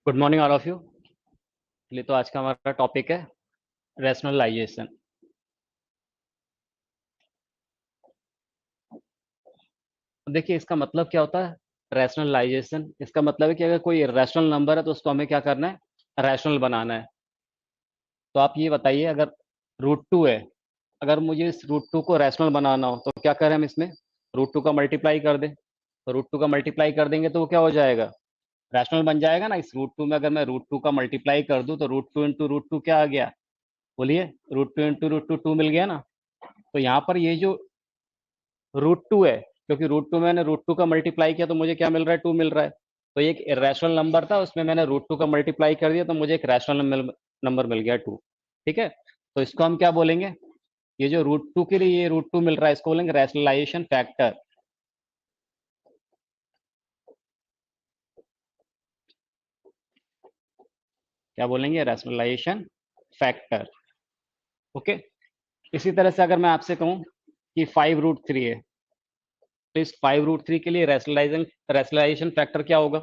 Good morning all of you. चलिए, तो आज का हमारा टॉपिक है रैशनलाइजेशन। देखिए, इसका मतलब क्या होता है रैशनलाइजेशन। इसका मतलब है कि अगर कोई रैशनल नंबर है तो उसको हमें क्या करना है, रैशनल बनाना है। तो आप ये बताइए, अगर रूट टू है, अगर मुझे इस रूट टू को रैशनल बनाना हो तो क्या करें हम इसमें, रूट टू का मल्टीप्लाई कर दें। तो रूट टू का मल्टीप्लाई कर देंगे तो वो क्या हो जाएगा, रैशनल बन जाएगा ना। इस रूट टू में अगर मैं रूट टू का मल्टीप्लाई कर दूं तो root two into root two क्या आ गया, बोलिए, root two into root two two मिल गया ना। तो यहाँ पर ये जो रूट टू है, क्योंकि रूट टू मैंने रूट टू का मल्टीप्लाई किया तो मुझे क्या मिल रहा है, टू मिल रहा है। तो ये एक इरेशनल नंबर था, उसमें मैंने रूट टू का मल्टीप्लाई कर दिया तो मुझे एक रैशनल नंबर मिल गया, टू। ठीक है, तो इसको हम क्या बोलेंगे, ये जो रूट टू के लिए ये रूट टू मिल रहा है इसको बोलेंगे रैशनलाइजेशन फैक्टर। क्या बोलेंगे, रैशनलाइजेशन फैक्टर। ओके। इसी तरह से अगर मैं आपसे कहूँ कि फाइव रूट थ्री है, तो इस फाइव रूट थ्री के लिए रैशनलाइजेशन फैक्टर क्या होगा,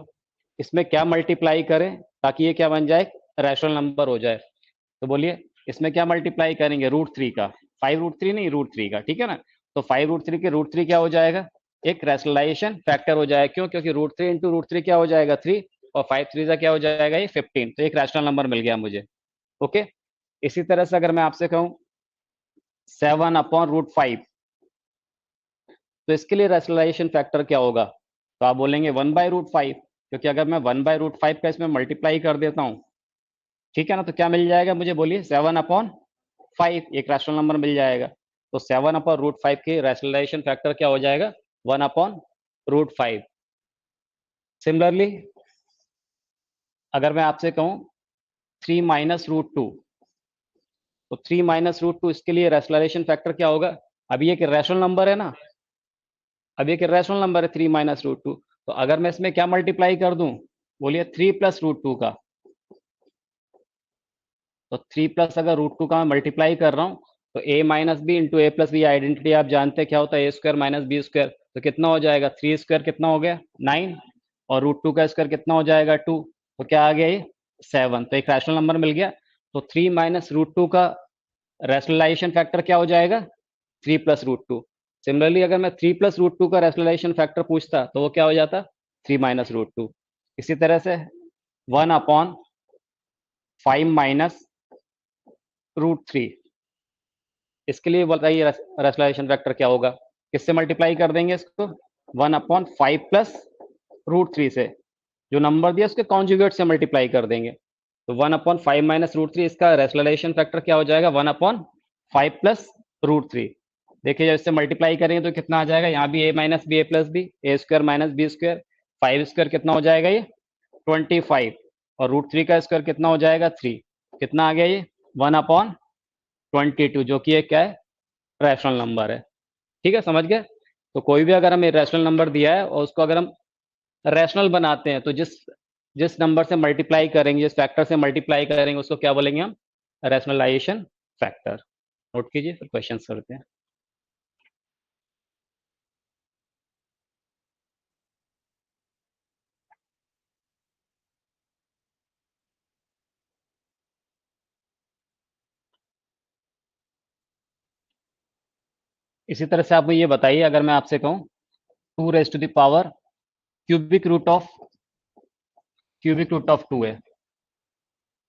इसमें क्या मल्टीप्लाई करें ताकि ये क्या बन जाए, रैशनल नंबर हो जाए। तो बोलिए, इसमें क्या मल्टीप्लाई करेंगे, रूट थ्री का, फाइव रूट थ्री नहीं, रूट थ्री का, ठीक है ना। तो फाइव रूट थ्री के रूट थ्री क्या हो जाएगा, एक रैशनलाइजेशन फैक्टर हो जाएगा। क्यों, क्योंकि root three into root three क्या हो जाएगा, थ्री, और फाइव थ्री का क्या हो जाएगा, ये 15। तो एक रैशनल नंबर मिल गया मुझे। ओके। इसी तरह से अगर मैं आपसे कहूँ सेवन अपॉन रूट फाइव, तो इसके लिए रैशनलाइजेशन फैक्टर क्या होगा, तो आप बोलेंगे वन बाय रूट फाइव, क्योंकि अगर मैं वन बाय रूट फाइव का इसमें मल्टीप्लाई कर देता हूँ, ठीक है ना, तो क्या मिल जाएगा मुझे, बोलिए, सेवन अपॉन फाइव, एक रैशनल नंबर मिल जाएगा। तो सेवन अपॉन रूट फाइव के रैशनलाइजेशन फैक्टर क्या हो जाएगा, one upon root five. Similarly अगर मैं आपसे कहूँ थ्री माइनस रूट टू, तो थ्री माइनस रूट टू इसके लिए रैशनलाइजेशन फैक्टर क्या होगा। अभी एक रैशनल नंबर है ना, अभी एक रैशनल नंबर है थ्री माइनस रूट टू, तो अगर मैं इसमें क्या मल्टीप्लाई कर दूं, बोलिए, थ्री प्लस रूट टू का। तो थ्री प्लस अगर रूट टू का मैं मल्टीप्लाई कर रहा हूँ, तो ए माइनस बी इंटू ए प्लस बी आइडेंटिटी आप जानते हैं क्या होता है, ए स्क्वायर माइनस बी स्क्वायर। तो कितना हो जाएगा, थ्री स्क्वायर कितना हो गया, नाइन, और रूट टू का स्क्वायर कितना हो जाएगा, टू। तो क्या आ गया ये, सेवन। तो एक रैशनल नंबर मिल गया। तो थ्री माइनस रूट टू का रैशनलाइजेशन फैक्टर क्या हो जाएगा, three plus root two. Similarly अगर मैं थ्री प्लस रूट टू का रैशनलाइजेशन फैक्टर पूछता तो वो क्या हो जाता, थ्री माइनस रूट टू। इसी तरह से one upon five minus root three, इसके लिए बताइए रैशनलाइजेशन फैक्टर क्या होगा। किससे मल्टीप्लाई कर देंगे इसको, one upon five plus root three से, जो नंबर दिया उसके कॉन्जुगेट से मल्टीप्लाई कर देंगे। तो one upon five minus root three, इसका रैशनलाइजेशन फैक्टर क्या हो जाएगा, one upon five plus root three. देखिए, जब इससे मल्टीप्लाई करेंगे तो कितना आ जाएगा, यहाँ भी a minus b a plus b, a square minus b square, five square कितना हो जाएगा ये, 25, और रूट थ्री का स्क्वायर कितना हो जाएगा, थ्री। कितना आ गया ये, वन अपॉन 22, जो कि एक क्या है, रैशनल नंबर है। ठीक है, समझ गए। तो कोई भी अगर हमें रैशनल नंबर दिया है और उसको अगर हम रैशनल बनाते हैं तो जिस जिस नंबर से मल्टीप्लाई करेंगे, जिस फैक्टर से मल्टीप्लाई करेंगे, उसको क्या बोलेंगे हम, रैशनलाइजेशन फैक्टर। नोट कीजिए, फिर क्वेश्चन करते हैं। इसी तरह से आप ये बताइए, अगर मैं आपसे कहूँ two raise to the power cubic root of two है,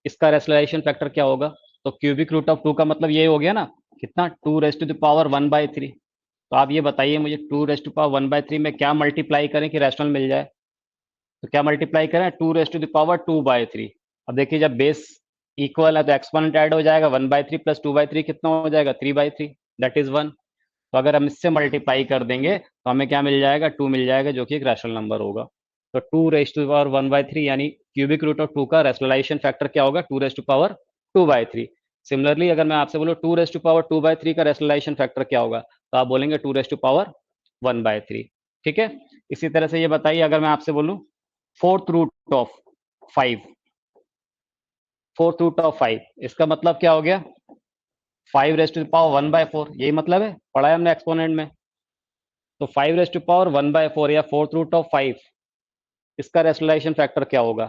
इसका रैशनलाइजेशन फैक्टर क्या होगा। तो क्यूबिक रूट ऑफ टू का मतलब ये हो गया ना, कितना, two raise to the power one by three. तो आप ये बताइए मुझे, two raise to power one by three में क्या मल्टीप्लाई करें कि रैशनल मिल जाए। तो क्या मल्टीप्लाई करें, two raise to the power two by three. अब देखिए, जब बेस इक्वल है तो एक्सपोनेंट ऐड हो जाएगा, one by three plus two by three कितना हो जाएगा, three by three, that is one. तो अगर हम इससे मल्टीप्लाई कर देंगे तो हमें क्या मिल जाएगा, टू मिल जाएगा, जो कि एक रैशनल नंबर होगा। तो two raise to power one by three यानी क्यूबिक रूट ऑफ टू का रैशनलाइजेशन फैक्टर क्या होगा, two raise to power two by three. Similarly अगर मैं आपसे बोलूँ two raise to power two by three का रैशनलाइजेशन फैक्टर क्या होगा, तो आप बोलेंगे two raise to power one by three. ठीक है। इसी तरह से ये बताइए, अगर मैं आपसे बोलूँ fourth root of five, fourth root of five, इसका मतलब क्या हो गया, five raise to power one by four, यही मतलब है, पढ़ा है हमने एक्सपोनेंट में। तो five raise to power one by four या फोर्थ रूट ऑफ फाइव, इसका रैशनलाइजेशन फैक्टर क्या होगा।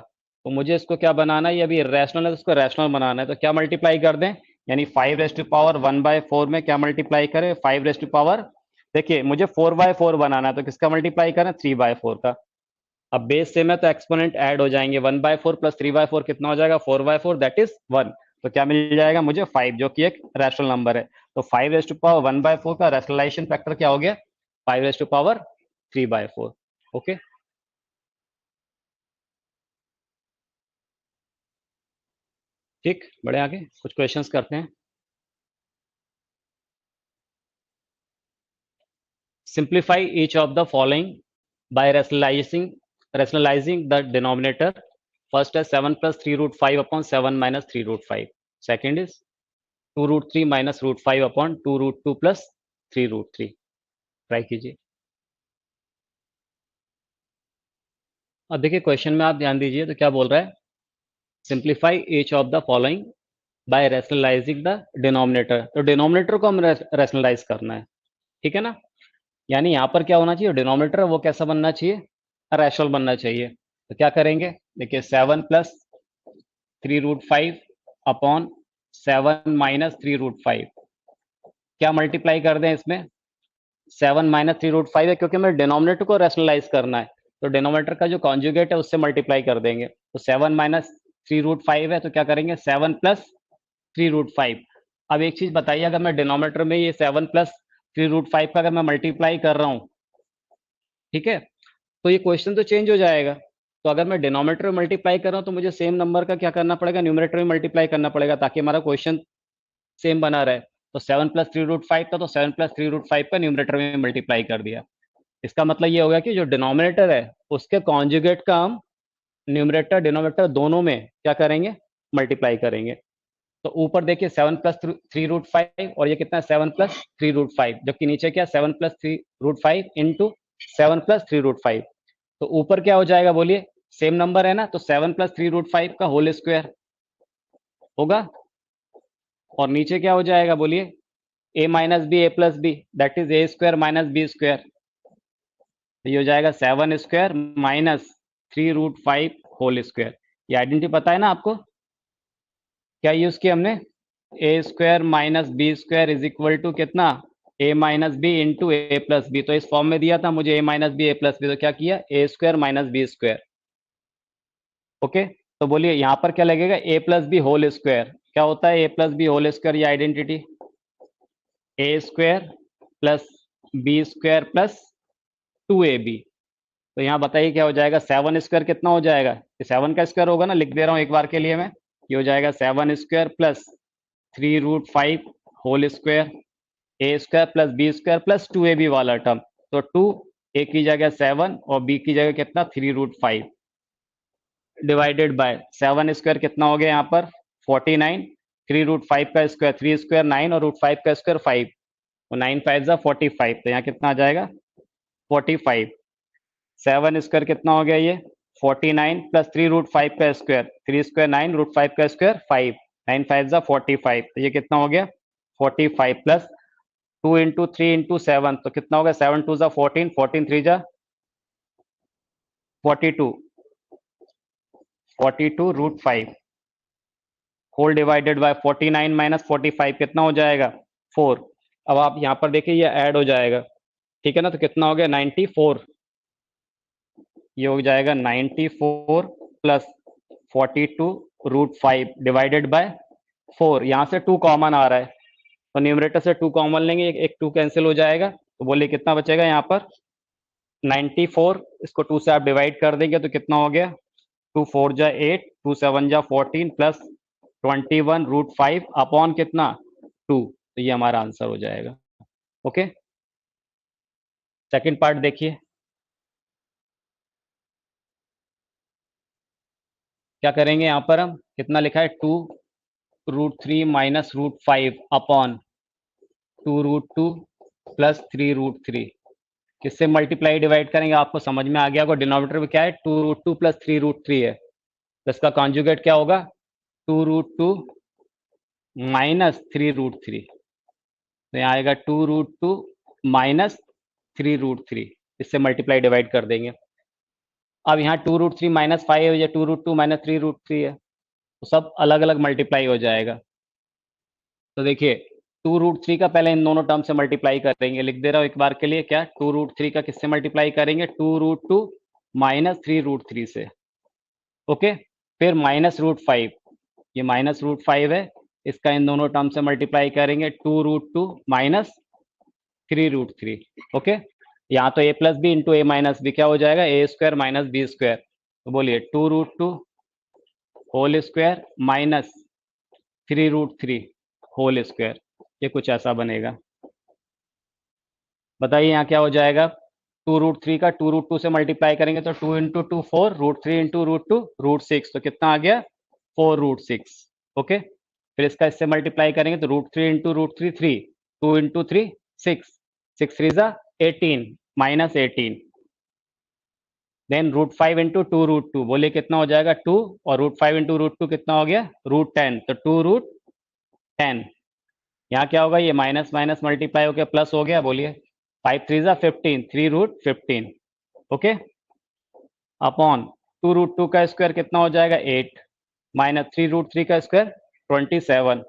तो मुझे इसको क्या बनाना है, ये अभी इरेशनल है तो इसको रैशनल बनाना है, तो क्या मल्टीप्लाई कर दें, यानी 5 ⁴ 1/4 में क्या मल्टीप्लाई करें, 5 देखिए मुझे 4/4 बनाना है तो किसका मल्टीप्लाई करें, 3/4 का। अब बेस सेम है तो एक्सपोनेंट ऐड हो जाएंगे, 1/4 प्लस 3/4 कितना हो जाएगा, 4/4, दैट इज 1। तो क्या मिल जाएगा मुझे, 5, जो कि एक रैशनल नंबर है। तो 5 ⁴ 1/4 का रैशनलाइजेशन फैक्टर क्या हो गया, 5 ⁴ 3/4। ओके, ठीक, बढ़े आगे कुछ क्वेश्चंस करते हैं। Simplify each of the following bye rationalizing the denominator. First is 7 + 3√5/7 - 3√5. Second is 2√3 - √5/2√2 + 3√3। Try कीजिए। अब देखिए क्वेश्चन में आप ध्यान दीजिए तो क्या बोल रहा है, simplify each of the following bye rationalising the denominator. तो डिनोमिनेटर को हम रैशनलाइज करना है, ठीक है ना। यानी यहाँ पर क्या होना चाहिए, डिनोमिनेटर वो कैसा बनना चाहिए, रैशनल बनना चाहिए। तो क्या करेंगे, देखिए 7 + 3√5/7 - 3√5, क्या मल्टीप्लाई कर दें इसमें, 7 - 3√5 है क्योंकि हमें डिनोमिनेटर को रैशनलाइज करना है, तो डिनोमिनेटर का जो कॉन्जुगेट है उससे मल्टीप्लाई कर देंगे। तो 7 - 3√5 है तो क्या करेंगे, 7 + 3√5। अब एक चीज बताइए, अगर मैं डिनोमिनेटर में ये 7 + 3√5 का अगर मैं मल्टीप्लाई कर रहा हूँ, ठीक है, तो ये क्वेश्चन तो चेंज हो जाएगा। तो अगर मैं डिनोमिनेटर में मल्टीप्लाई कर रहा हूँ तो मुझे सेम नंबर का क्या करना पड़ेगा, न्यूमरेटर में मल्टीप्लाई करना पड़ेगा ताकि हमारा क्वेश्चन सेम बना रहे। तो 7 + 3√5 था तो 7 + 3√5 का न्यूमरेटर में मल्टीप्लाई कर दिया। इसका मतलब ये हो गया कि जो डिनोमिनेटर है उसके कॉन्जुगेट का हम न्यूमरेटर डिनोमिनेटर दोनों में क्या करेंगे, मल्टीप्लाई करेंगे। तो ऊपर देखिए 7 + 3√5 और ये कितना है, 7 + 3√5, जबकि नीचे क्या, 7 + 3√5 इंटू 7 + 3√5। तो ऊपर क्या हो जाएगा बोलिए, सेम नंबर है ना, तो 7 + 3√5 का होल स्क्वायर होगा, और नीचे क्या हो जाएगा बोलिए, a - b a + b, that is a² - b²। ये हो जाएगा 7² - 3√5 होल स्क्वायर। ये आइडेंटिटी पता है ना आपको, क्या यूज किया हमने, a² - b² is equal to कितना, a - b into a + b। तो इस फॉर्म में दिया था मुझे a - b a + b, तो क्या किया, a² - b²। ओके, तो बोलिए यहाँ पर क्या लगेगा, a + b होल स्क्वायर, क्या होता है a + b होल स्क्वायर, ये आइडेंटिटी a² + b² + 2ab। तो यहाँ बताइए क्या हो जाएगा, 7² कितना हो जाएगा, ये 7 का स्क्वायर होगा ना, लिख दे रहा हूँ एक बार के लिए मैं। ये हो जाएगा 7² + 3√5 whole square, a² + b² + 2ab वाला टर्म। तो 2, a की जगह 7 और b की जगह कितना, 3√5 डिवाइडेड बाय 7² कितना हो गया यहाँ पर, 49, 3√5 का स्क्वायर 3² 9 और √5 का स्क्वायर 5, तो 9 5 जा 45, तो यहाँ कितना आ जाएगा 45। 7² कितना हो गया ये, 49 + 3√5 का स्क्वायर, 3² 9 √5 का स्क्वायर 5, 9 5 जा 45, तो ये कितना हो गया 45 प्लस 2 इंटू 3 इंटू 7, तो कितना हो गया, 7 2 जा 14, 14 3 जा 42, 42 √5 होल डिवाइडेड बाय 49 माइनस 45 कितना हो जाएगा 4। अब आप यहाँ पर देखिए ये ऐड हो जाएगा, ठीक है ना, तो कितना हो गया 94, ये हो जाएगा 94 प्लस 42 √5 डिवाइडेड बाय 4। यहाँ से 2 कॉमन आ रहा है तो न्यूमरेटर से 2 कॉमन लेंगे, एक 2 कैंसिल हो जाएगा, तो बोलिए कितना बचेगा यहाँ पर 94, इसको 2 से आप डिवाइड कर देंगे तो कितना हो गया 2 4 जा 8, 2 7 जा 14 प्लस 21 √5 अपॉन कितना 2, तो ये हमारा आंसर हो जाएगा। ओके, सेकंड पार्ट देखिए क्या करेंगे, यहाँ पर हम कितना लिखा है 2√3 माइनस √5 अपॉन 2√2 प्लस 3√3, किससे मल्टीप्लाई डिवाइड करेंगे, आपको समझ में आ गया होगा, डिनोमिनेटर में क्या है 2√2 प्लस 3√3 है, तो इसका कॉन्जुगेट क्या होगा 2√2 माइनस 3√3, तो यहाँ आएगा 2√2 माइनस 3√3, इससे मल्टीप्लाई डिवाइड कर देंगे। अब यहाँ 2√3 -5 है, या 2√2 -3√3 है, तो सब अलग अलग मल्टीप्लाई हो जाएगा। तो देखिए 2√3 का पहले इन दोनों टर्म से मल्टीप्लाई करेंगे, लिख दे रहा हूँ एक बार के लिए, क्या 2√3 का किससे मल्टीप्लाई करेंगे, 2√2 -3√3 से, ओके। फिर -√5, ये -√5 है, इसका इन दोनों टर्म से मल्टीप्लाई करेंगे, 2√2 -3√3, ओके। यहाँ तो a plus b into a minus b क्या हो जाएगा, a square minus b square. तो बोलिए 2√2 whole square minus 3√3 whole square, ये कुछ ऐसा बनेगा। बताइए यहाँ क्या हो जाएगा, 2√3 का 2√2 से मल्टीप्लाई करेंगे तो 2 इंटू 2 4, √3 इंटू √2 √6, तो कितना आ गया 4√6, ओके। फिर इसका इससे मल्टीप्लाई करेंगे तो √3 इंटू √3 3, 2 इंटू 3 6, 6 3 ज़ा 18 -18, देन √5 इंटू 2√2, बोलिए कितना हो जाएगा 2, और √5 इंटू √2 कितना हो गया √10, तो 2√10। यहाँ क्या होगा, ये माइनस माइनस मल्टीप्लाई हो गया प्लस हो गया, बोलिए 5 3 ज़ा 15, 3√15, ओके। अपॉन 2√2 का स्क्वायर कितना हो जाएगा 8, माइनस 3√3 का स्क्वायर 27, तो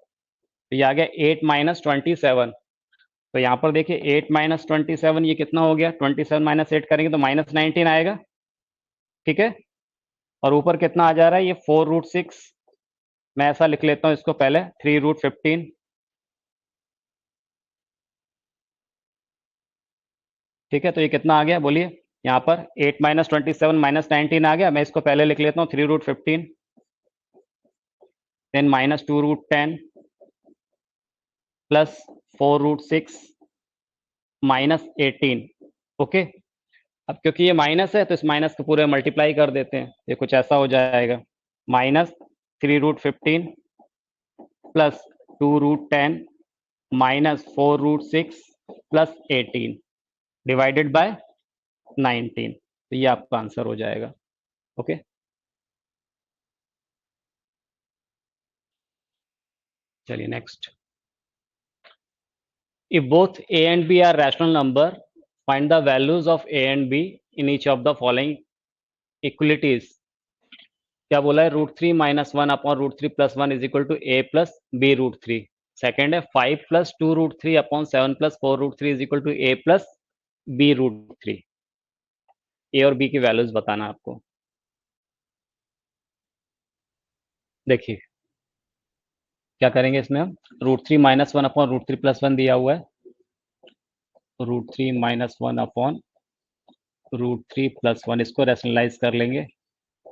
ये आ गया 8 -27। तो यहाँ पर देखिए 8 -27, ये कितना हो गया, 27 -8 करेंगे तो -19 आएगा, ठीक है। और ऊपर कितना आ जा रहा है, ये 4√6, मैं ऐसा लिख लेता हूँ इसको पहले, 3√15, ठीक है। तो ये कितना आ गया बोलिए, यहाँ पर 8 -27 -19 आ गया, मैं इसको पहले लिख लेता हूँ 3√15, देन -2√10 प्लस 4√6 -18, ओके। अब क्योंकि ये माइनस है तो इस माइनस को पूरे मल्टीप्लाई कर देते हैं, ये कुछ ऐसा हो जाएगा, -3√15 प्लस 2√10 -4√6 प्लस 18 डिवाइडेड बाय 19, तो ये आपका आंसर हो जाएगा, ओके। चलिए next, if both a and b are rational number, find the values of a and b in each of the following equalities। क्या बोला है, √3 -1 upon √3 plus 1 is equal to a plus b √3। Second है 5 plus 2√3 upon 7 plus 4√3 is equal to a plus b √3। A और b की values बताना आपको। देखिए क्या करेंगे इसमें हम, √3 -1 अपॉन √3 प्लस 1 दिया हुआ है, √3 -1 अपॉन √3 प्लस 1, इसको रैशनलाइज कर लेंगे,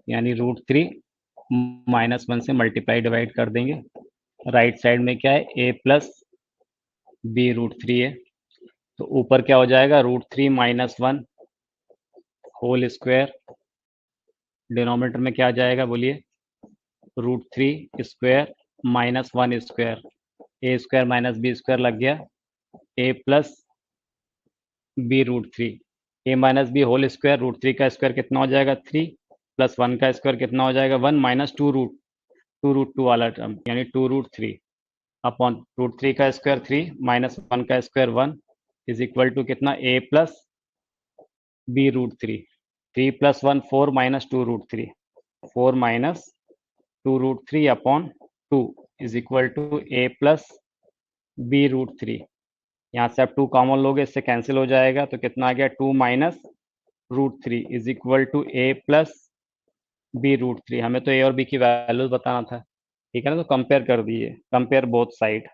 यानी √3 -1 से मल्टीप्लाई डिवाइड कर देंगे। राइट साइड में क्या है, a प्लस b √3 है, तो ऊपर क्या हो जाएगा, √3 -1 होल स्क्वायर, डिनोमिनेटर में क्या आ जाएगा बोलिए, √3 square -1 square, a square minus b square लग गया, a plus b √3, a minus b whole square, √3 का स्क्वायर कितना हो जाएगा 3, प्लस 1 का स्क्वायर कितना हो जाएगा 1, माइनस 2√2 वाला टर्म यानी 2√3 अपॉन √3 का स्क्वायर 3 माइनस 1 का स्क्वायर 1 इज इक्वल टू कितना, a plus b √3, 3 plus 1 4 minus 2√3, 4 minus 2√3 upon 2 is equal to a plus b √3। यहाँ से आप 2 कॉमन लोगे, इससे कैंसिल हो जाएगा, तो कितना आ गया 2 minus √3 is equal to a plus b √3। हमें तो a और b की वैल्यूज बताना था, ठीक है ना। तो कंपेयर कर दिए, compare both side,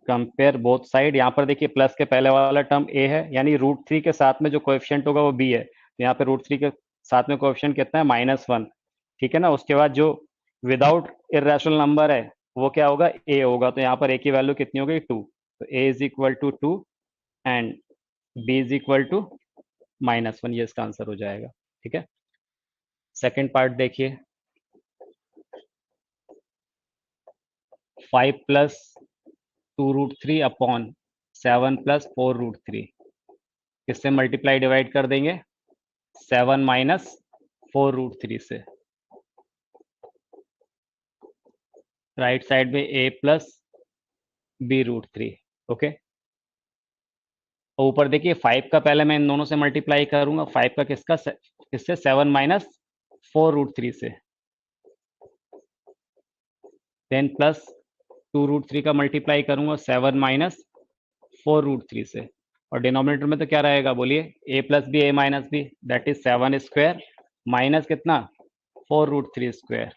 compare both side. यहाँ पर देखिए प्लस के पहले वाला टर्म a है, यानी √3 के साथ में जो कोएफिशिएंट होगा वो b है, तो यहाँ पे √3 के साथ में कोएफिशिएंट कितना है -1, ठीक है ना। उसके बाद जो विदाउट इरेशनल नंबर है वो क्या होगा, a होगा, तो यहाँ पर a की वैल्यू कितनी हो गई 2, तो a is equal to 2 and b is equal to -1, ये इसका आंसर हो जाएगा, ठीक है। सेकेंड पार्ट देखिए, 5 प्लस 2√3 अपॉन 7 प्लस 4√3, किससे मल्टीप्लाई डिवाइड कर देंगे, 7 माइनस 4√3 से। राइट साइड में a प्लस b √3, ओके। ऊपर देखिए 5 का पहले मैं इन दोनों से मल्टीप्लाई करूंगा, 5 का किससे 7 माइनस 4√3 से, देन प्लस 2√3 का मल्टीप्लाई करूंगा 7 माइनस 4√3 से, और डिनोमिनेटर में तो क्या रहेगा बोलिए, a plus b a minus b, that is 7 square minus कितना 4√3 square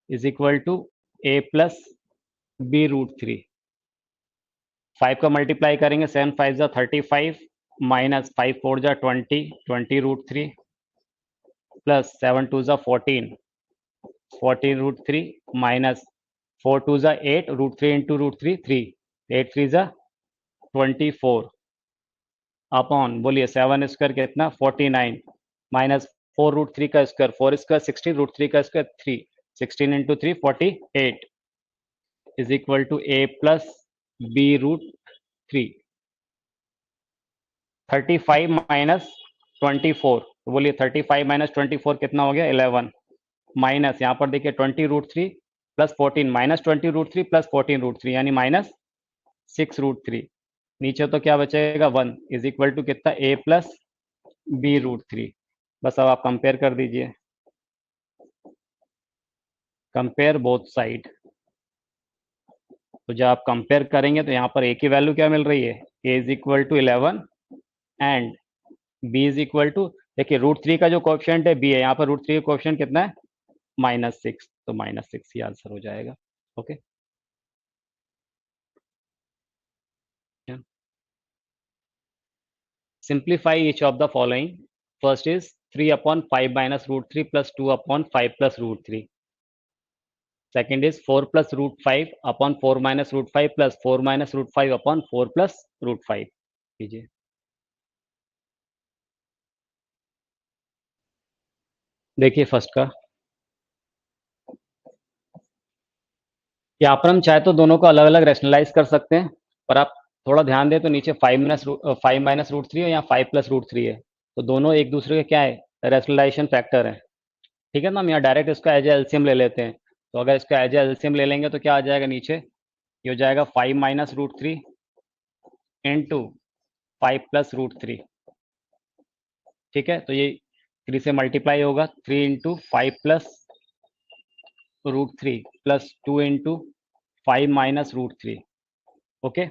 is equal to a plus b√3। 5 का मल्टीप्लाई करेंगे, 7 5 जा 35 माइनस 5 4 जा 20√3 प्लस 7 2 जा 14√3 माइनस 4 2 जा 8 √3 इंटू √3 3 8 3 जा 24 अपॉन बोलिए 7 स्क्वायर कितना 49 माइनस 4√3 का स्क्वायर 4 स्क्वायर 16 √3 का square 3 16 into 3 48 is equal to a plus b√3। 35 minus 24, तो बोलिए 35 माइनस 24 कितना हो गया 11 माइनस यहाँ पर देखिए 20√3 प्लस 14 माइनस 20√3 प्लस 14√3 यानी माइनस 6√3। नीचे तो क्या बचेगा 1 इज इक्वल टू कितना a प्लस b√3। बस अब आप कंपेयर कर दीजिए, कंपेयर बोथ साइड। तो जब आप कंपेयर करेंगे तो यहाँ पर a की वैल्यू क्या मिल रही है, a is equal to 11 and b is equal to, देखिए √3 का जो कोएफिशिएंट है b है, यहाँ पर √3 का कोएफिशिएंट कितना है -6, तो -6 ही आंसर हो जाएगा। Okay, simplify each of the following. First is 3 upon 5 minus √3 plus 2 upon 5 plus √3. Second is 4 plus √5 upon 4 minus √5 plus 4 minus √5 upon 4 plus √5 कीजिए। देखिए फर्स्ट का, यहाँ पर हम चाहे तो दोनों को अलग अलग रैशनलाइज कर सकते हैं, पर आप थोड़ा ध्यान दें तो नीचे 5 माइनस √3 है या 5 प्लस √3 है, तो दोनों एक दूसरे के क्या है रैशनलाइजेशन फैक्टर है। ठीक है ना, हम यहाँ डायरेक्ट इसका एज एलसीएम ले लेते हैं, तो अगर इसका एज एलसीएम ले लेंगे तो क्या आ जाएगा नीचे, ये हो जाएगा 5 माइनस √3 इंटू 5 प्लस √3। ठीक है, तो ये 3 से मल्टीप्लाई होगा, 3 into 5 plus √3 plus 2 into 5 minus √3। Okay,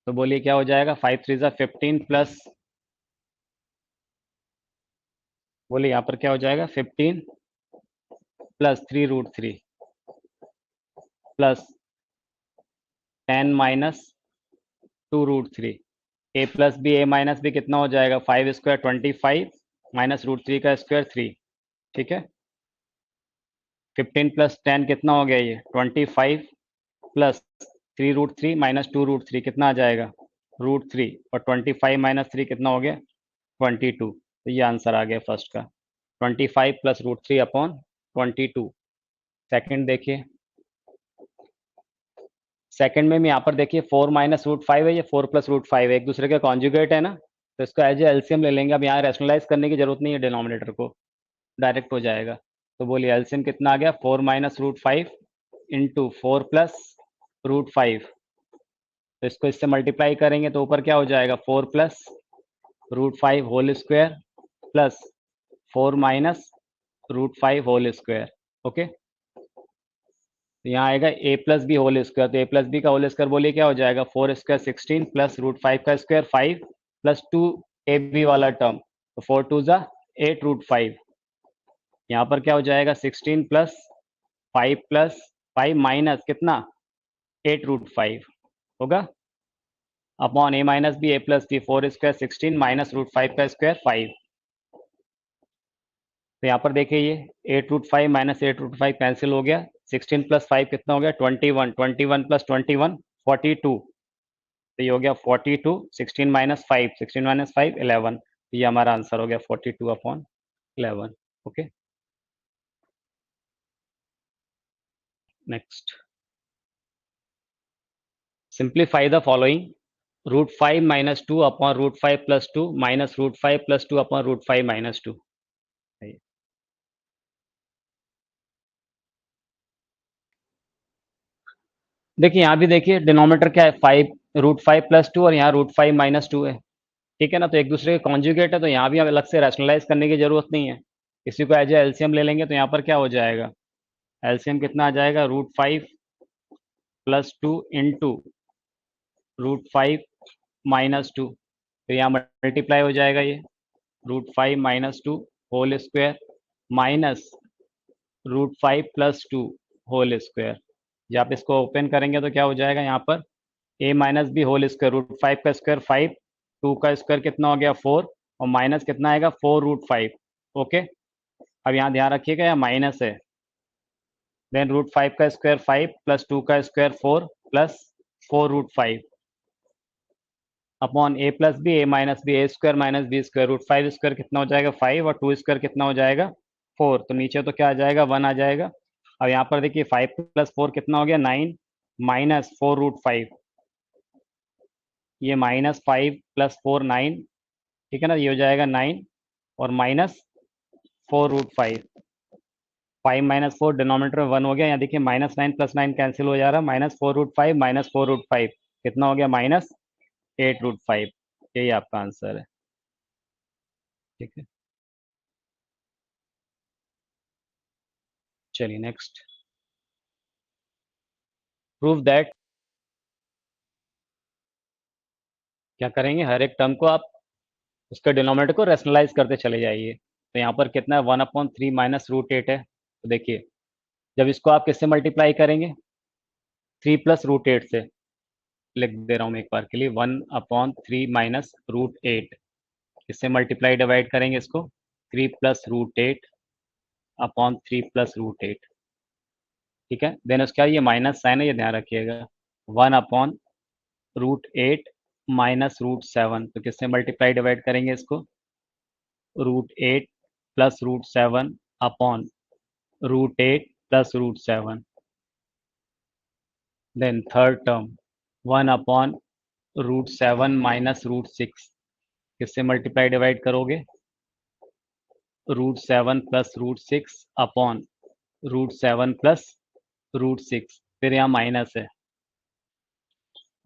तो बोलिए क्या हो जाएगा, 5 3 जा 15 प्लस, बोलिए यहाँ पर क्या हो जाएगा 15 plus 3√3 plus 10 minus 2√3। a plus b a minus b कितना हो जाएगा 5 स्क्वायर 25 माइनस √3 का स्क्वायर 3। ठीक है, 15 प्लस 10 कितना हो गया ये 25 प्लस 3√3 माइनस 2√3 कितना आ जाएगा √3, और 25 माइनस 3 कितना हो गया 22। तो ये आंसर आ गया फर्स्ट का, 25 प्लस √3 अपॉन 22। सेकंड देखिए, सेकंड में भी यहाँ पर देखिए 4 माइनस √5 है, ये 4 प्लस √5 है, एक दूसरे के कॉन्जुगेट है ना, तो इसको एज एलसीएम ले लेंगे। अब यहाँ रैशनलाइज करने की जरूरत नहीं है, डिनोमिनेटर को डायरेक्ट हो जाएगा। तो बोलिए एलसीएम कितना आ गया 4 माइनस √5 इंटू 4 प्लस √5, तो इसको इससे मल्टीप्लाई करेंगे तो ऊपर क्या हो जाएगा 4 plus √5 whole square plus 4 minus √5 whole square. Okay, तो यहाँ आएगा a plus b whole square, तो a प्लस बी का होल स्क्वायर बोलिए क्या हो जाएगा 4 स्क्वायर 16 प्लस √5 का स्क्वायर 5 प्लस 2 ए बी वाला टर्म, तो 4 2 जा 8 √5। यहाँ पर क्या हो जाएगा 16 प्लस 5 माइनस कितना 8 √5 होगा upon a minus b a plus b 4 square 16 minus √5 का स्क्वायर 5। तो यहाँ पर देखिए ये 8 √5 माइनस 8 √5 कैंसिल हो गया, 16 प्लस 5 कितना हो गया 21, 21 प्लस 21 42, तो ये हो गया 42, 16 माइनस 5 16 माइनस 5 11, तो ये हमारा आंसर हो गया 42 upon 11। Okay, next, simplify the following, √5 minus 2 upon √5 plus 2 minus √5 plus 2 upon √5 minus 2। देखिए यहाँ भी देखिए डिनोमिनेटर क्या है 5 √5 + 2 और यहाँ √5 - 2 है, ठीक है ना। तो एक दूसरे के कॉन्जुगेट है, तो यहाँ भी अलग से रैशनलाइज करने की जरूरत नहीं है। इसी को एज ए एलसीएम ले लेंगे तो यहाँ पर क्या हो जाएगा, एलसीएम कितना आ जाएगा, √5 + 2 इंटू √5 - 2, तो यहाँ मल्टीप्लाई हो जाएगा ये, √5 - 2 whole square minus √5 + 2 whole square. जब आप इसको ओपन करेंगे तो क्या हो जाएगा यहाँ पर, a - b होल स्क्वायर, √5 का स्क्वायर 5, 2 का स्क्वायर कितना हो गया 4, और माइनस कितना आएगा 4√5। ओके, अब यहाँ ध्यान रखिएगा यहाँ माइनस है, देन √5 का स्क्वायर 5 + 2 का square 4 plus 4√5 upon a + b, a square minus b square, √5 square कितना हो जाएगा 5 और 2 स्क्वायर कितना हो जाएगा 4, तो नीचे तो क्या आ जाएगा 1 आ जाएगा। अब यहाँ पर देखिए 5 + 4 कितना हो गया 9 माइनस 4√5, ये -5 + 4 9, ठीक है ना, ये हो जाएगा 9 और माइनस 4√5, 5 - 4 डिनोमिनेटर में 1 हो गया, यहाँ देखिए -9 + 9 कैंसिल हो जा रहा है, -4√5 -4√5 कितना हो गया -8√5, यही आपका आंसर है, ठीक है। चलिए नेक्स्ट, प्रूव दैट, क्या करेंगे, हर एक टर्म को आप उसके डिनोमिनेटर को रैशनलाइज करते चले जाइए। तो यहाँ पर कितना है 1/3 माइनस √8 है, तो देखिए जब इसको आप किससे मल्टीप्लाई करेंगे, 3 + √8 से, लिख दे रहा हूँ मैं एक बार के लिए, 1/3 माइनस √8, इससे मल्टीप्लाई डिवाइड करेंगे इसको, 3 + √8 अपॉन 3 + √8, ठीक है। देन उसके बाद ये माइनस साइन है, ये ध्यान रखिएगा, 1/√8 माइनस √7, तो किससे मल्टीप्लाई डिवाइड करेंगे इसको, √8 + √7 upon √8 + √7, then third term 1/√7 minus √6, किससे मल्टीप्लाई डिवाइड करोगे, √7 + √6 अपॉन √7 + √6, फिर यहाँ माइनस है,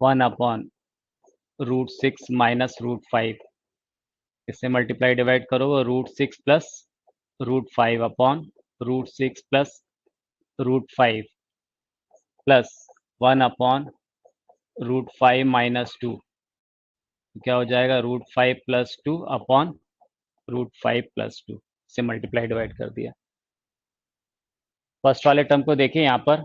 1/√6 माइनस √5, इससे मल्टीप्लाई डिवाइड करोगे, √6 + √5 अपॉन √6 + √5 प्लस 1/√5 - 2, क्या हो जाएगा, √5 + 2 अपॉन √5 + 2 से मल्टीप्लाई डिवाइड कर दिया। फर्स्ट वाले टर्म को देखिए यहाँ पर,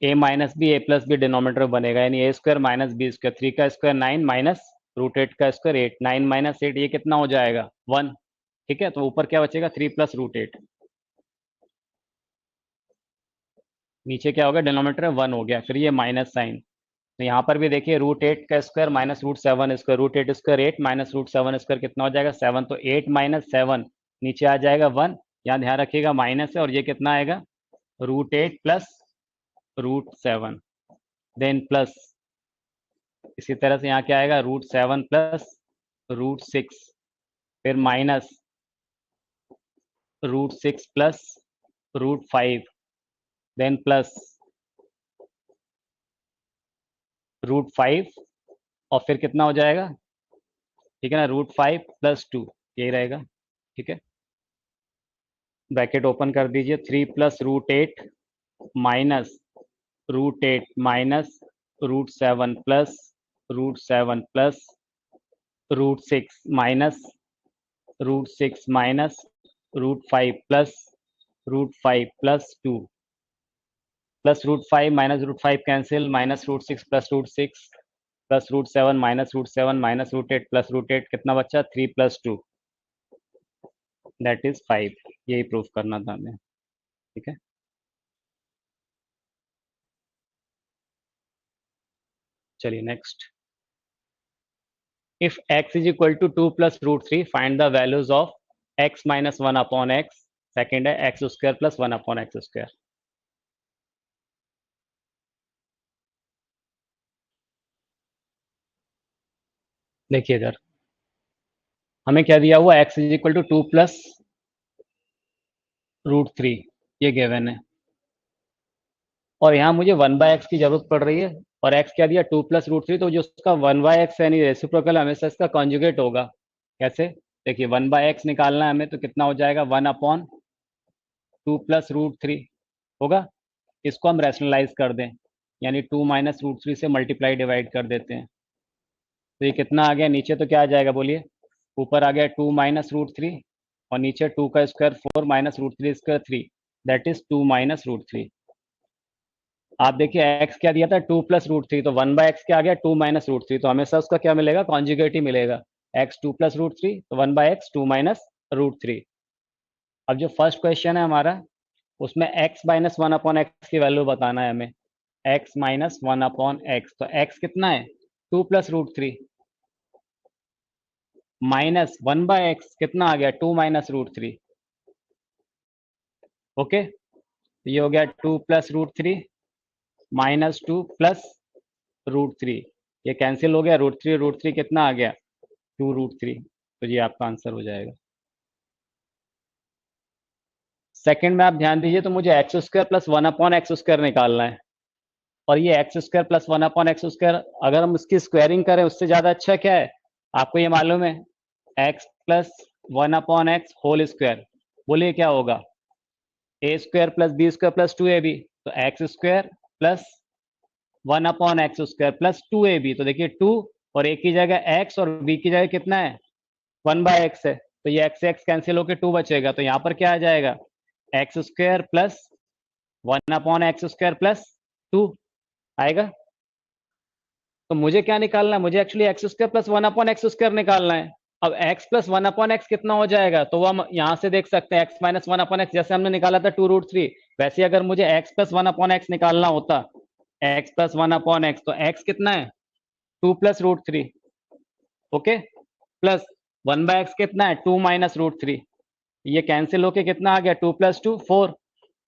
a - b a + b denominator बनेगा, यानी a square minus b square, 3 का स्क्वायर 9 माइनस √8 का स्क्वायर 8, 9 - 8 ये कितना हो जाएगा 1, ठीक है। तो ऊपर क्या बचेगा 3 + √8, नीचे क्या होगा डिनोमिनेटर में 1 हो गया, फिर ये माइनस साइन, तो यहाँ पर भी देखिए √8 का square minus √7 square, √8 square 8 minus √7 square कितना हो जाएगा 7, तो 8 - 7 नीचे आ जाएगा 1, यहाँ ध्यान रखिएगा माइनस है, और ये कितना आएगा √8 + √7, देन प्लस, इसी तरह से यहाँ क्या आएगा √7 + √6, फिर माइनस √6 + √5, देन प्लस √5, और फिर कितना हो जाएगा, ठीक है ना, √5 + 2, यही रहेगा, ठीक है। ब्रैकेट ओपन कर दीजिए, 3 + √8 minus √8 minus √7 plus √7 plus √6 minus √6 minus √5 plus √5 + 2 plus √5 minus √5 cancel, minus √6 plus √6 plus √7 minus √7 minus √8 plus √8, कितना बच्चा 3 + 2 दैट इज 5, यही प्रूफ करना था हमें, ठीक है। चलिए next, if x is equal to 2 plus √3, find the values of x minus 1 upon x, second है x square plus 1 upon x square. देखिए इधर हमें क्या दिया हुआ, x is equal to 2 plus √3, ये गिवन है, और यहाँ मुझे 1/x की जरूरत पड़ रही है, और x क्या दिया 2 + √3, तो जो उसका 1/x यानी रेसिप्रोकल हमेशा इसका कॉन्जुगेट होगा। कैसे? देखिए 1/x निकालना है हमें, तो कितना हो जाएगा 1/2 + √3 होगा। इसको हम रैशनलाइज कर दें, यानी 2 - √3 से मल्टीप्लाई डिवाइड कर देते हैं, तो ये कितना आ गया, नीचे तो क्या आ जाएगा बोलिए, ऊपर आ गया 2 - √3 और नीचे 2 का स्क्वायर 4 - √3 स्क्वायर 3, दैट इज 2 - √3। आप देखिए x क्या दिया था 2 + √3, तो 1/x क्या आ गया 2 - √3, तो हमेशा उसका क्या मिलेगा, कॉन्जुगेट ही मिलेगा। x 2 + √3, तो 1/x 2 - √3। अब जो फर्स्ट क्वेश्चन है हमारा, उसमें x - 1/x की वैल्यू बताना है हमें, x - 1/x, तो x कितना है 2 + √3 माइनस 1/x कितना आ गया 2 - √3। ओके, तो ये हो गया 2 + √3 -2 + √3, ये कैंसिल हो गया, √3 कितना आ गया 2 √3, तो ये आपका आंसर हो जाएगा। सेकंड में आप ध्यान दीजिए, तो मुझे x² + 1/x² निकालना है, और ये x² + 1/x², अगर हम उसकी स्क्वायरिंग करें उससे ज़्यादा अच्छा क्या है, आपको ये मालूम है, x + 1/x होल स्क्वायर, बोलिए क्या होगा, a² + b² + 2ab, तो x² + 1/x² + 2ab, तो देखिए 2 और a की जगह x और b की जगह कितना है 1/x है, तो ये x से x कैंसिल होकर 2 बचेगा, तो यहाँ पर क्या आ जाएगा x² + 1/x² + 2 आएगा। तो मुझे क्या निकालना है, मुझे एक्चुअली x² + 1/x² निकालना है। अब x + 1/x कितना हो जाएगा, तो वो हम यहाँ से देख सकते हैं, x - 1/x जैसे हमने निकाला था 2 √3, वैसे अगर मुझे x + 1/x निकालना होता, x + 1/x, तो x कितना है 2 + √3, ओके, प्लस 1/x कितना है 2 - √3, ये कैंसिल होके कितना आ गया 2 + 2 4,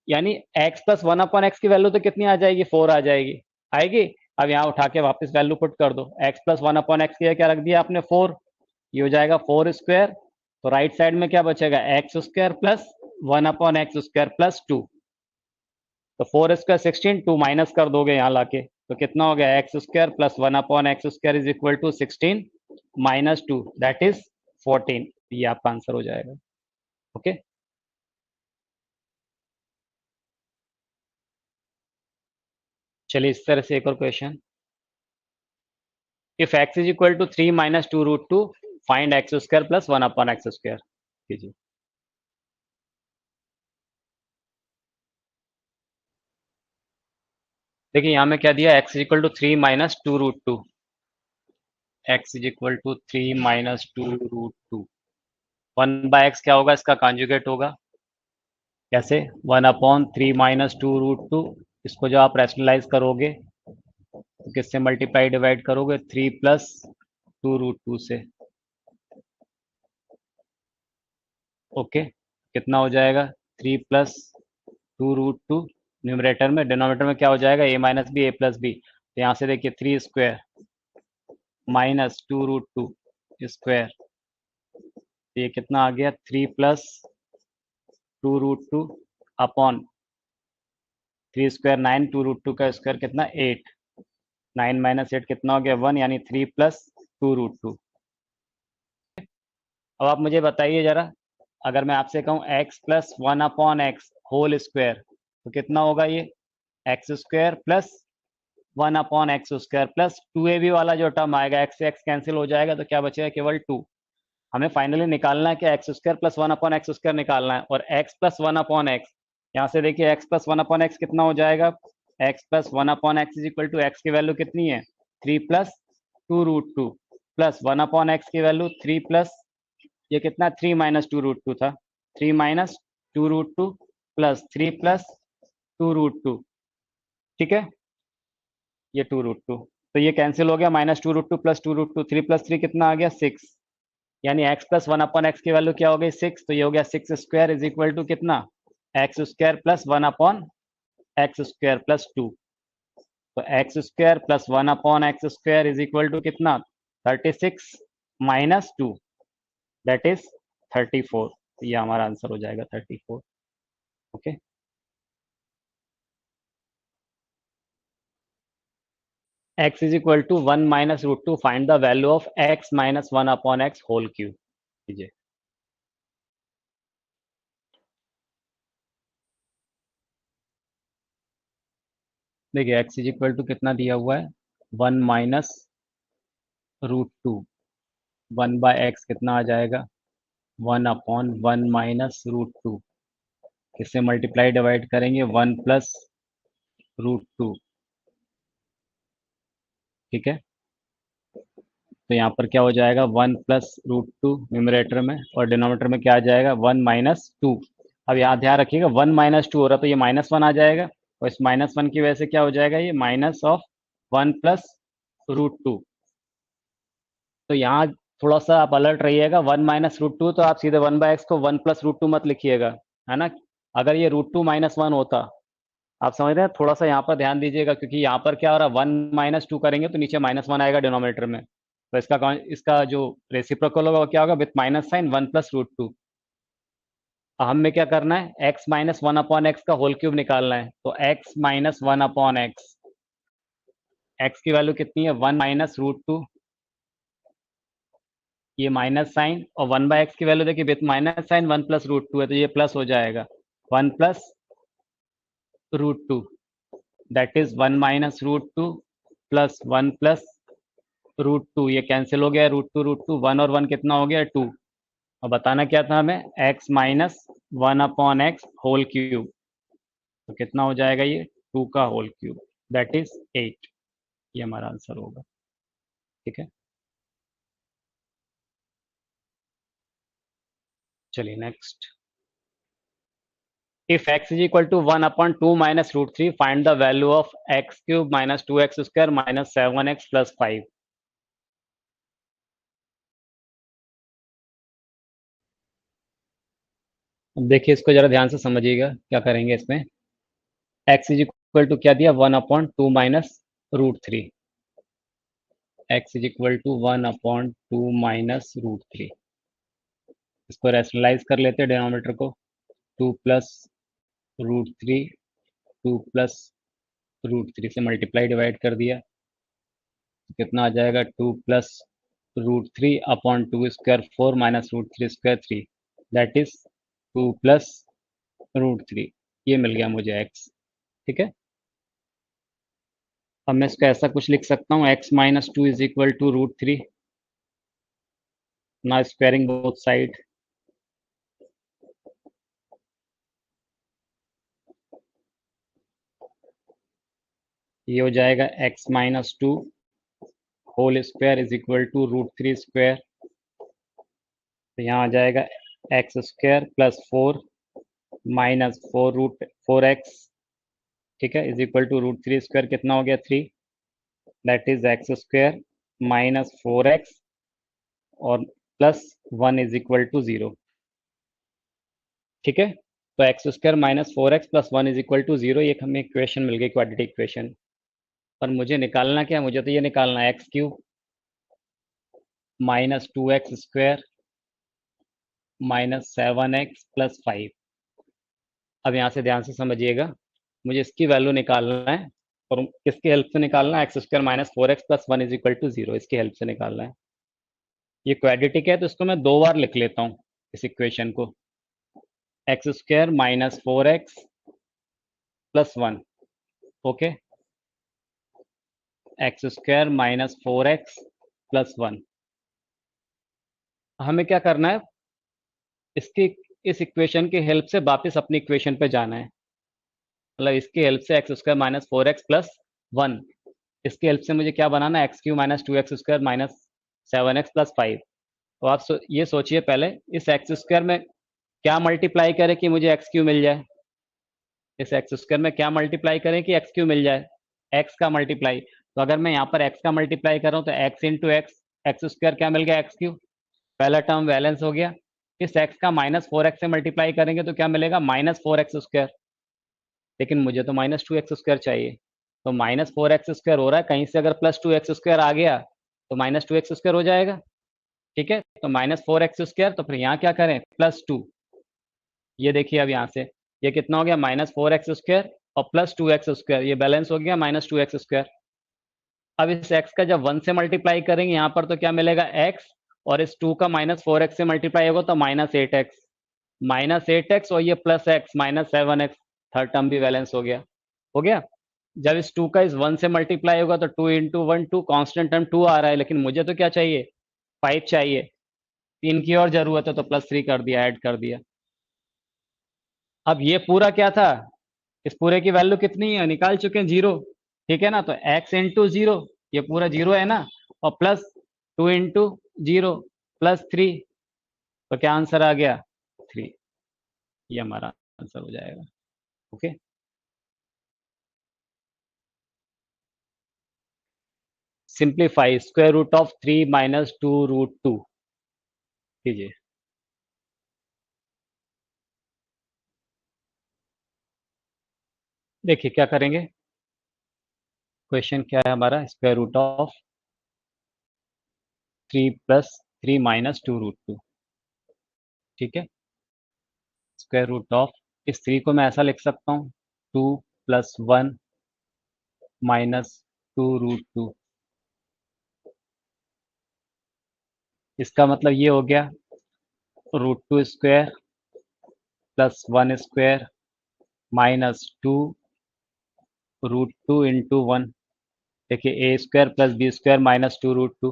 यानी x + 1/x की वैल्यू तो कितनी आ जाएगी 4 आ जाएगी, आएगी। अब यहाँ उठा के वापस वैल्यू पुट कर दो, x + 1/x की क्या रख दिया आपने 4, ये हो जाएगा 4², तो राइट साइड में क्या बचेगा x² + 1/x² + 2, तो 4² 16, 2 माइनस कर दोगे यहाँ लाके, तो कितना हो गया x² + 1/x² is equal to 16 - 2, that is 14, ये आपका आंसर हो जाएगा। ओके, चलिए इस तरह से एक और question, if x is equal to 3 - 2 √2 find x² + 1/x², कीजिए। देखिए यहाँ में क्या दिया, x is equal to 3 - 2 √2, x is equal to 3 - 2 √2, 1/x क्या होगा, इसका कॉन्जुगेट होगा, कैसे 1/3 - 2 √2, इसको जब आप रैशनलाइज करोगे तो किससे मल्टीप्लाई डिवाइड करोगे 3 + 2 √2 से, ओके, कितना हो जाएगा 3 + 2 √2, न्यूमरेटर में, डिनोमिनेटर में क्या हो जाएगा a - b a + b, तो यहाँ से देखिए 3² - 2 √2 स्क्वायर, ये कितना आ गया 3 + 2 √2 अपॉन 3² 9, 2 √2 का स्क्वायर कितना 8, 9 - 8 कितना हो गया 1, यानी 3 + 2 √2। अब आप मुझे बताइए जरा, अगर मैं आपसे कहूँ x + 1/x होल स्क्वायर, तो कितना होगा ये x² + 1/x² + 2ab वाला जो टर्म आएगा, x से x कैंसिल हो जाएगा, तो क्या बचेगा केवल 2। हमें फाइनली निकालना है कि x² + 1/x² निकालना है, और x + 1/x, यहाँ से देखिए x + 1/x कितना हो जाएगा, x + 1/x is equal to x की वैल्यू कितनी है 3 + 2 √2 प्लस 1/x की वैल्यू 3 प्लस ये कितना 3 - 2 √2 था, 3 - 2 √2 प्लस 3 + 2 √2, ठीक है, ये 2 √2, तो ये कैंसिल हो गया, -2 √2 + 2 √2, 3 + 3 कितना आ गया 6, यानी x + 1/x की वैल्यू क्या हो गई 6, तो ये हो गया 6² इज इक्वल टू कितना x² + 1/x² + 2, तो x² + 1/x² is equal to कितना 36 - 2, दैट इज 34, तो ये हमारा आंसर हो जाएगा 34। Okay, x is equal to 1 minus root two, find the value of x minus 1 upon x whole cube कीजिए। देखिए x इज इक्वल टू कितना दिया हुआ है, 1 minus root two, 1 by x कितना आ जाएगा, 1 अपॉन 1 माइनस रूट टू, किससे मल्टीप्लाई डिवाइड करेंगे, 1 प्लस रूट टू। ठीक है, तो यहाँ पर क्या हो जाएगा, 1 प्लस रूट टू न्यूमरेटर में, और डिनोमिनेटर में क्या आ जाएगा, 1 माइनस टू। अब यहाँ ध्यान रखिएगा 1 माइनस टू हो रहा है तो ये माइनस वन आ जाएगा, और इस माइनस वन की वजह से क्या हो जाएगा, ये minus of 1 plus root two. तो यहाँ थोड़ा सा आप अलर्ट रहिएगा, 1 माइनस रूट टू तो आप सीधे 1 बाय एक्स को 1 प्लस रूट टू मत लिखिएगा, है ना। अगर ये रूट टू माइनस वन होता, आप समझ रहे हैं, थोड़ा सा यहाँ पर ध्यान दीजिएगा, क्योंकि यहाँ पर क्या हो रहा है, 1 माइनस टू करेंगे तो नीचे माइनस वन आएगा डिनोमिनेटर में, तो इसका जो रेसिप्रोकल होगा वो क्या होगा, with minus sign 1 plus root two. हमें क्या करना है, x minus one upon x का होल क्यूब निकालना है, तो x minus one upon x, x की वैल्यू कितनी है, 1 माइनस रूट टू, ये माइनस साइन, और 1 बाय एक्स की वैल्यू देखिए with minus sign 1 plus root two है, तो ये प्लस हो जाएगा, 1 plus root two, that is 1 minus root two plus 1 plus root two, ये कैंसिल हो गया, रूट टू, 1 और 1 कितना हो गया, 2। और बताना क्या था हमें, x minus one upon x whole cube, तो कितना हो जाएगा ये, 2 का होल क्यूब, दैट इज 8। ये हमारा आंसर होगा। ठीक है, चलिए next. If x is equal to 1 upon 2 minus root three, find the value of x cube minus 2x square minus 7x plus 5। अब देखिए इसको जरा ध्यान से समझिएगा, क्या करेंगे इसमें, x इज इक्वल टू क्या दिया, 1 upon 2 minus root three, x is equal to 1 upon 2 minus root three. इसको रैशनलाइज कर लेते हैं डिनोमिनेटर को, 2 plus root three, 2 plus root three से मल्टीप्लाई डिवाइड कर दिया, तो कितना आ जाएगा, 2 plus root three upon two square 4 minus root three square 3, that is 2 plus root three, ये मिल गया मुझे x। ठीक है, अब मैं इसका ऐसा कुछ लिख सकता हूँ, x minus two is equal to root three, ना स्क्वायरिंग बोथ साइड, ये हो जाएगा x minus two whole square is equal to root three square, तो यहाँ आ जाएगा x square plus 4 minus 4 root 4x, ठीक है, is equal to root three square कितना हो गया, 3, that is x square minus 4x और प्लस 1 इज इक्वल टू 0। ठीक है, तो x square minus 4x plus 1 is equal to 0, ये हमें इक्वेशन मिल गई, क्वाड्रेटिक इक्वेशन। पर मुझे निकालना क्या है, मुझे तो ये निकालना है x cube minus 2x square minus 7x plus 5। अब यहाँ से ध्यान से समझिएगा, मुझे इसकी वैल्यू निकालना है, और किसकी हेल्प से निकालना है, x square minus 4x plus 1 is equal to 0, इसकी हेल्प से निकालना है। ये क्वाड्रेटिक है तो इसको मैं दो बार लिख लेता हूँ, इस इक्वेशन को, x square minus 4x plus 1, okay, x square minus 4x plus 1। हमें क्या करना है, इसकी इस इक्वेशन की हेल्प से वापस अपनी इक्वेशन पे जाना है, मतलब इसकी हेल्प से x square minus 4x plus 1, इसकी हेल्प से मुझे क्या बनाना है, x Q minus 2x square minus 7x plus 5। तो आप ये सोचिए पहले, इस एक्स स्क्वायर में क्या मल्टीप्लाई करें कि मुझे एक्स क्यू मिल जाए, इस एक्स स्क्वायर में क्या मल्टीप्लाई करें कि एक्स क्यू मिल जाए, एक्स का मल्टीप्लाई। तो अगर मैं यहाँ पर एक्स का मल्टीप्लाई कर रहा हूँ तो x into x, x square क्या मिल गया, एक्स क्यू, पहला टर्म बैलेंस हो गया। इस एक्स का माइनस 4x से मल्टीप्लाई करेंगे तो क्या मिलेगा, माइनस 4x स्क्वायर, लेकिन मुझे तो माइनस 2x स्क्वायर चाहिए, तो माइनस 4x स्क्वायर हो रहा है, कहीं से अगर प्लस 2x स्क्वायर आ गया तो माइनस 2x स्क्वायर हो जाएगा। ठीक है, तो माइनस 4x स्क्वायर, तो फिर यहाँ क्या करें, प्लस 2, ये देखिए अब यहाँ से ये कितना हो गया, माइनस 4x स्क्वायर और प्लस 2x स्क्वायर, ये बैलेंस हो गया माइनस 2x स्क्वायर। अब इस x का जब 1 से मल्टीप्लाई करेंगे यहाँ पर तो क्या मिलेगा x, और इस 2 का -4x से मल्टीप्लाई होगा तो -8x, -8x और ये +x -7x, थर्ड टर्म भी बैलेंस हो गया। हो गया। जब इस 2 का इस 1 से मल्टीप्लाई होगा तो 2 इंटू 1 2, कॉन्स्टेंट टर्म 2 आ रहा है, लेकिन मुझे तो क्या चाहिए, 5 चाहिए। 3 की और जरूरत है तो +3 कर दिया, ऐड कर दिया। अब ये पूरा क्या था, इस पूरे की वैल्यू कितनी है निकाल चुके हैं, 0। ठीक है ना, तो x इंटू 0, ये पूरा 0 है ना, और +2 इंटू 0 +3, तो क्या आंसर आ गया, 3। ये हमारा आंसर हो जाएगा। Okay. Simplify square root of 3 -2√2 कीजिए। देखिए क्या करेंगे, क्वेश्चन क्या है हमारा, स्क्वायर रूट ऑफ 3 + 3 -2√2। ठीक है, स्क्वायर रूट ऑफ इस 3 को मैं ऐसा लिख सकता हूँ, 2 + 1 -2√2। इसका मतलब ये हो गया √2² +1² -2√2 इंटू 1। देखिए a² + b² -2√2।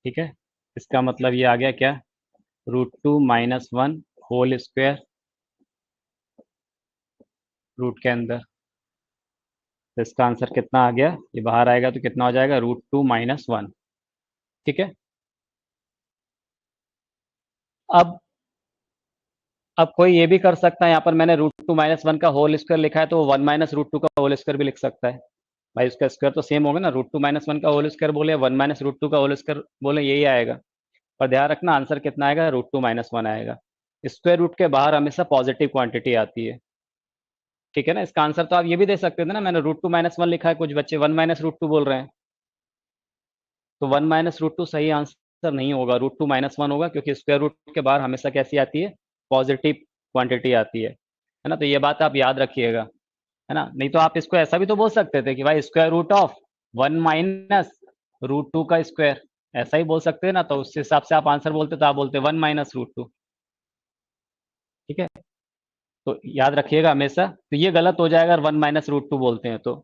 ठीक है, इसका मतलब ये आ गया क्या, √2 - 1 होल स्क्वायर रूट के अंदर। तो इसका आंसर कितना आ गया, ये बाहर आएगा तो कितना हो जाएगा, √2 - 1। ठीक है। अब अब कोई ये भी कर सकता है, यहाँ पर मैंने √2 - 1 का होल स्क्वायर लिखा है, तो वो 1 - √2 का होल स्क्वायर भी लिख सकता है। भाई उसका स्क्वायर तो सेम होगा ना, √2 - 1 का होल स्क्वायर बोले, 1 - √2 का होल स्क्वायर बोले, यही आएगा। पर ध्यान रखना आंसर कितना आएगा, √2 - 1 आएगा। स्क्वायर रूट के बाहर हमेशा पॉजिटिव क्वांटिटी आती है। ठीक है ना, इसका आंसर तो आप ये भी दे सकते थे ना, मैंने √2 - 1 लिखा है, कुछ बच्चे 1 - √2 बोल रहे हैं, तो 1 - √2 सही आंसर नहीं होगा, √2 - 1 होगा, क्योंकि स्क्वायर रूट के बाहर हमेशा कैसी आती है, पॉजिटिव क्वांटिटी आती है ना। तो ये बात आप याद रखिएगा, है ना। नहीं तो आप इसको ऐसा भी तो बोल सकते थे कि भाई स्क्वायर रूट ऑफ 1 - √2 का स्क्वायर, ऐसा ही बोल सकते हैं ना, तो उस हिसाब से आप आंसर बोलते तो आप बोलते 1 - √2। ठीक है, तो याद रखिएगा हमेशा, तो ये गलत हो जाएगा अगर 1 - √2 बोलते हैं तो,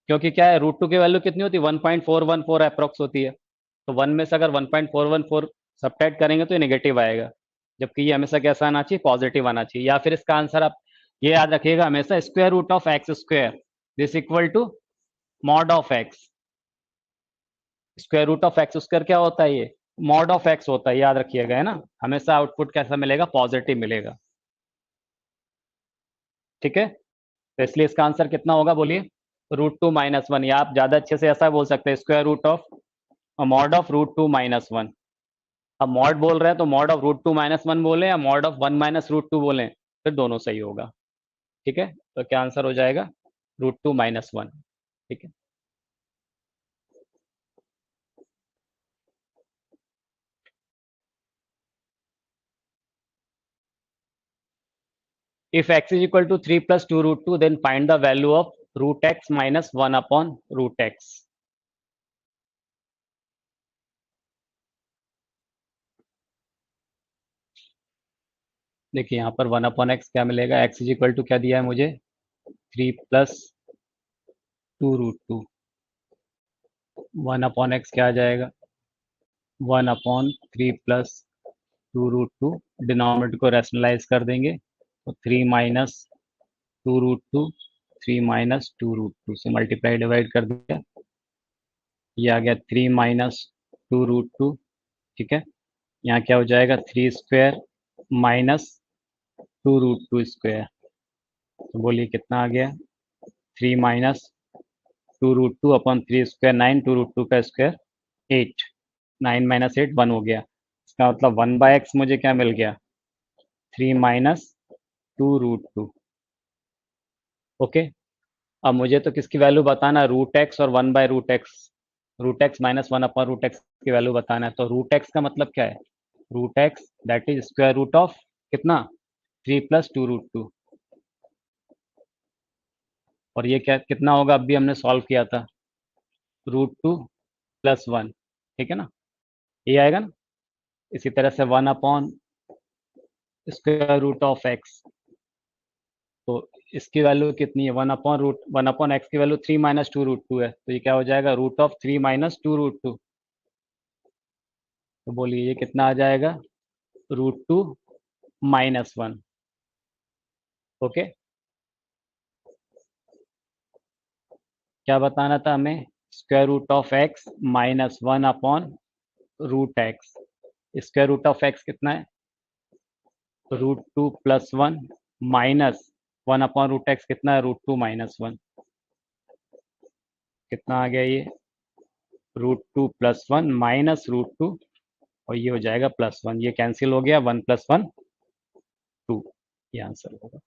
क्योंकि क्या है, √2 की वैल्यू कितनी होती है, 1.414 अप्रोक्स होती है। तो 1 में से अगर 1.414 सब्ट्रैक्ट करेंगे तो ये नेगेटिव आएगा, जबकि ये हमेशा कैसा आना चाहिए, पॉजिटिव आना चाहिए। या फिर इसका आंसर आप ये याद रखिएगा हमेशा, square root of x² this equal to mod of x। Square root of x² क्या होता है, ये मॉड ऑफ x होता है, याद रखिएगा, है ना। हमेशा आउटपुट कैसा मिलेगा, पॉजिटिव मिलेगा। ठीक है, तो इसलिए इसका आंसर कितना होगा बोलिए, √2 - 1, या आप ज्यादा अच्छे से ऐसा बोल सकते हैं, square root of mod of √2 - 1। अब मॉड बोल रहे हैं तो मॉड ऑफ √2 - 1 बोले या मॉड ऑफ 1 - √2 बोले, फिर दोनों सही होगा। ठीक है, तो क्या आंसर हो जाएगा, √2 - 1। ठीक है, if x is equal to 3 + 2√2 then find the value of √x - 1/√x। देखिए यहाँ पर 1/x क्या मिलेगा, x इज इक्वल टू क्या दिया है मुझे, 3 + 2√2। 1/x क्या आ जाएगा, 1/3 + 2√2। डिनोमिनेटर को रैशनलाइज कर देंगे तो 3 - 2√2, 3 - 2√2 से मल्टीप्लाई डिवाइड कर दिया, ये आ गया 3 - 2√2। ठीक है, यहाँ क्या हो जाएगा, 3² - 2√2²। तो बोलिए कितना आ गया, 3 - 2√2 अपॉन 3², 9, 2√2 का स्क्वायर 8, 9 - 8 1 हो गया। इसका मतलब 1/x मुझे क्या मिल गया, 3 - 2√2। ओके, अब मुझे तो किसकी वैल्यू बताना है, √x और 1/√x, √x - 1/√x की वैल्यू बताना है। तो √x का मतलब क्या है, √x that is square root of कितना, 3 + 2√2। और ये क्या कितना होगा, अब भी हमने सॉल्व किया था, √2 + 1, ठीक है ना, ये आएगा ना। इसी तरह से 1/√x, तो इसकी वैल्यू कितनी है, 1/x की वैल्यू 3 - 2√2 है, तो ये क्या हो जाएगा, √3 - 2√2। तो बोलिए ये कितना आ जाएगा, √2 - 1। ओके, क्या बताना था हमें, √x - 1/√x। √x कितना है, √2 + 1 माइनस 1/√x कितना है, √2 - 1। कितना आ गया ये, √2 + 1 माइनस √2, और ये हो जाएगा +1, ये कैंसिल हो गया, 1 + 1 2, ये आंसर होगा।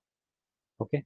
ओके।